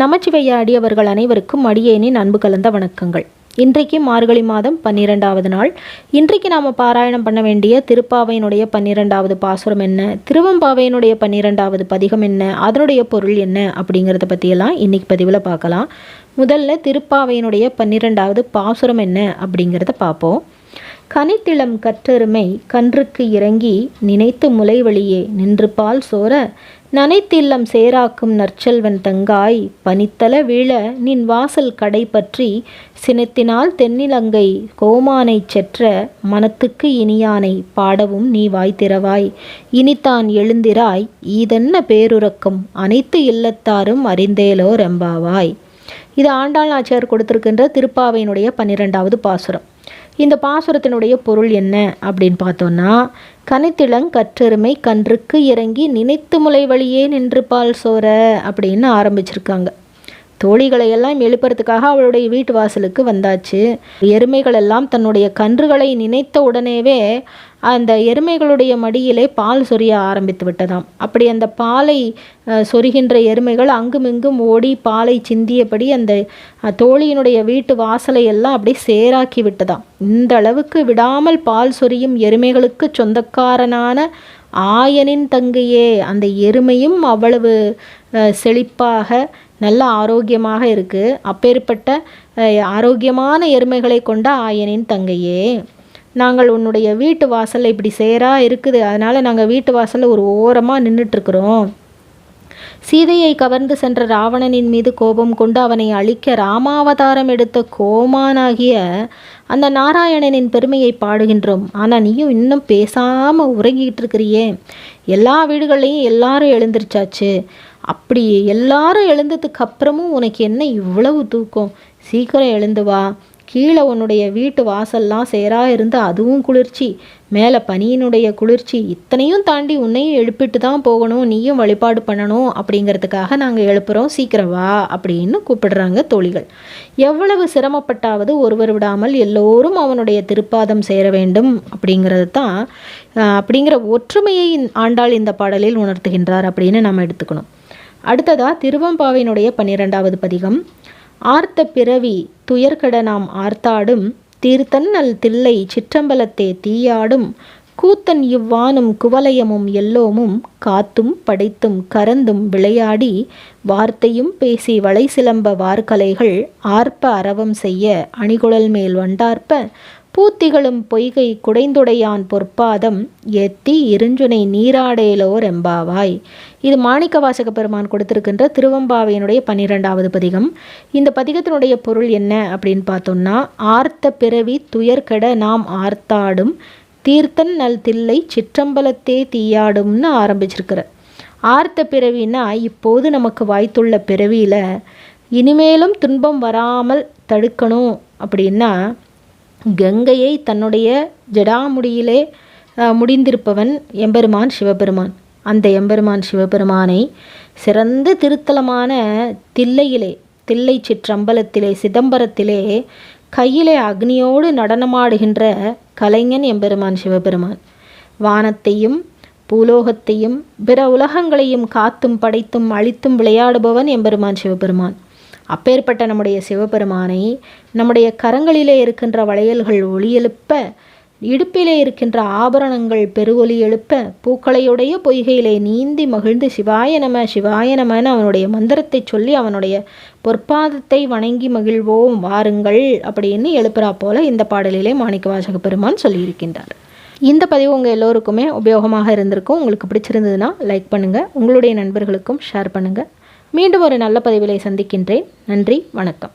நமச்சிவையா அடியவர்கள் அனைவருக்கும் அடியேனின் அன்பு கலந்த வணக்கங்கள். இன்றைக்கு மார்கழி மாதம் 12வது நாள். இன்றைக்கு நாம் பாராயணம் பண்ண வேண்டிய திருப்பாவையினுடைய 12வது பாசுரம் என்ன, திருவம்பாவையினுடைய 12வது பதிகம் என்ன, அதனுடைய பொருள் என்ன அப்படிங்கிறத பற்றியெல்லாம் இன்றைக்கி பதிவில் பார்க்கலாம். முதல்ல திருப்பாவையினுடைய 12வது பாசுரம் என்ன அப்படிங்கிறத பார்ப்போம். கனித்திளம் கற்றெருமை கன்றுக்கு இறங்கி நினைத்து முலை வழியே நின்று பால் சோர நனைத்தில்லம் சேராக்கும் நற்செல்வன் தங்காய் பனித்தல வீழ நின் வாசல் கடை பற்றி சினத்தினால் தென்னிலங்கை கோமானை செற்ற மனத்துக்கு இனியானை பாடவும் நீ வாய் திறவாய் இனித்தான் எழுந்திராய் ஈதென்ன பேருறக்கம் அனைத்து இல்லத்தாரும் அறிந்தேலோ ரெம்பாவாய். இது ஆண்டாள் நாச்சியார் கொடுத்திருக்கின்ற திருப்பாவையினுடைய 12வது பாசுரம். இந்த பாசுரத்தினுடைய பொருள் என்ன அப்படின்னு பார்த்தோன்னா, கனித்திளங் கற்றெருமை கன்றுக்கு இறங்கி நினைத்து முலை வழியே நின்று பால் சோர அப்படின்னு ஆரம்பிச்சிருக்காங்க. தோழிகளையெல்லாம் எழுப்புறதுக்காக அவளுடைய வீட்டு வாசலுக்கு வந்தாச்சு. எருமைகள் எல்லாம் தன்னுடைய கன்றுகளை நினைத்த உடனேவே அந்த எருமைகளுடைய மடியிலே பால் சொரிய ஆரம்பித்து விட்டதாம். அப்படி அந்த பாலை சொரிகின்ற எருமைகள் அங்குமிங்கும் ஓடி பாலை சிந்தியபடி அந்த தோழியினுடைய வீட்டு வாசலை எல்லாம் அப்படியே சேராக்கி விட்டதாம். இந்த அளவுக்கு விடாமல் பால் சொரியும் எருமைகளுக்கு சொந்தக்காரனான ஆயனின் தங்கையே, அந்த எருமையும் அவ்வளவு செழிப்பாக நல்ல ஆரோக்கியமாக இருக்குது. அப்பேற்பட்ட ஆரோக்கியமான எருமைகளை கொண்ட ஆயனின் தங்கையே, நாங்கள் உன்னுடைய வீட்டு வாசலில் இப்படி சேராக இருக்குது, அதனால் நாங்கள் வீட்டு வாசலில் ஒரு ஓரமாக நின்றுட்டுருக்குறோம். சீதையை கவர்ந்து சென்ற ராவணனின் மீது கோபம் கொண்டு அவனை அழிக்க ராமாவதாரம் எடுத்த கோமானாகிய அந்த நாராயணனின் பெருமையை பாடுகின்றோம். ஆனால் நீயும் இன்னும் பேசாமல் உறங்கிக்கிட்டு இருக்கிறியே. எல்லா வீடுகள்லையும் எல்லாரும் எழுந்திருச்சாச்சு. அப்படி எல்லாரும் எழுந்ததுக்கு அப்புறமும் உனக்கு என்ன இவ்வளவு தூக்கம்? சீக்கிரம் எழுந்து வா. கீழே உன்னுடைய வீட்டு வாசல்லாம் சேராக இருந்து அதுவும் குளிர்ச்சி, மேலே பனியினுடைய குளிர்ச்சி, இத்தனையும் தாண்டி உன்னையும் எழுப்பிட்டு தான் போகணும், நீயும் வழிபாடு பண்ணணும் அப்படிங்கிறதுக்காக நாங்கள் எழுப்புகிறோம், சீக்கிரம் வா அப்படின்னு கூப்பிடுறாங்க தோழிகள். எவ்வளவு சிரமப்பட்டாவது ஒருவர் விடாமல் எல்லோரும் அவனுடைய திருப்பாதம் சேர வேண்டும் அப்படிங்கிறது தான், அப்படிங்கிற ஒற்றுமையை ஆண்டாள் இந்த பாடலில் உணர்த்துகின்றார் அப்படின்னு நாம் எடுத்துக்கணும். அடுத்ததாக திருவம்பாவையினுடைய 12வது பதிகம். ஆர்த்த பிறவி துயர்கட நாம் ஆர்த்தாடும் தீர்த்தன்னல் தில்லை சிற்றம்பலத்தே தீயாடும் கூத்தன் இவ்வானும் குவலயமும் எல்லோமும் காத்தும் படைத்தும் கரந்தும் விளையாடி வார்த்தையும் பேசி வளை சிலம்ப வார்கலைகள் ஆர்ப்ப அரவம் செய்ய அணிகுழல் மேல் வண்டார்ப்ப பூத்திகளும் பொய்கை குடைந்துடையான் பொற்பாதம் எத்தி இருஞ்சுனை நீராடேலோ ரெம்பாவாய். இது மாணிக்க வாசக பெருமான் கொடுத்திருக்கின்ற திருவம்பாவையினுடைய 12வது பதிகம். இந்த பதிகத்தினுடைய பொருள் என்ன அப்படின்னு பார்த்தோம்னா, ஆர்த்த பிறவி துயர்கட நாம் ஆர்த்தாடும் தீர்த்தன் நல் தில்லை சிற்றம்பலத்தே தீயாடும்னு ஆரம்பிச்சிருக்கிற. ஆர்த்த பிறவின்னா இப்போது நமக்கு வாய்த்துள்ள பிறவியில் இனிமேலும் துன்பம் வராமல் தடுக்கணும் அப்படின்னா, கங்கையை தன்னுடைய ஜடாமுடியிலே முடிந்திருப்பவன் எம்பெருமான் சிவபெருமான். அந்த எம்பெருமான் சிவபெருமானை சிறந்த திருத்தலமான தில்லை சிற்றம்பலத்திலே சிதம்பரத்திலே கையிலே அக்னியோடு நடனமாடுகின்ற கலைஞன் எம்பெருமான் சிவபெருமான். வானத்தையும் பூலோகத்தையும் பிற உலகங்களையும் காத்தும் படைத்தும் அழித்தும் விளையாடுபவன் எம்பெருமான் சிவபெருமான். அப்பேற்பட்ட நம்முடைய சிவபெருமானை நம்முடைய கரங்களிலே இருக்கின்ற வளையல்கள் ஒளியெழுப்ப, இடுப்பிலே இருக்கின்ற ஆபரணங்கள் பெருவொலி எழுப்ப, பூக்களையுடைய பொய்கையிலே நீந்தி மகிழ்ந்து சிவாய நம சிவாய நமன்னு அவனுடைய மந்திரத்தை சொல்லி அவனுடைய பொற்பாதத்தை வணங்கி மகிழ்வோம் வாருங்கள் அப்படின்னு எழுப்புறா போல இந்த பாடலிலே மாணிக்க வாசக பெருமான் சொல்லியிருக்கின்றார். இந்த பதிவு உங்கள் எல்லோருக்குமே உபயோகமாக இருந்திருக்கும். உங்களுக்கு பிடிச்சிருந்ததுன்னா லைக் பண்ணுங்கள், உங்களுடைய நண்பர்களுக்கும் ஷேர் பண்ணுங்கள். மீண்டும் ஒரு நல்ல பதிவிலை சந்திக்கின்றேன். நன்றி, வணக்கம்.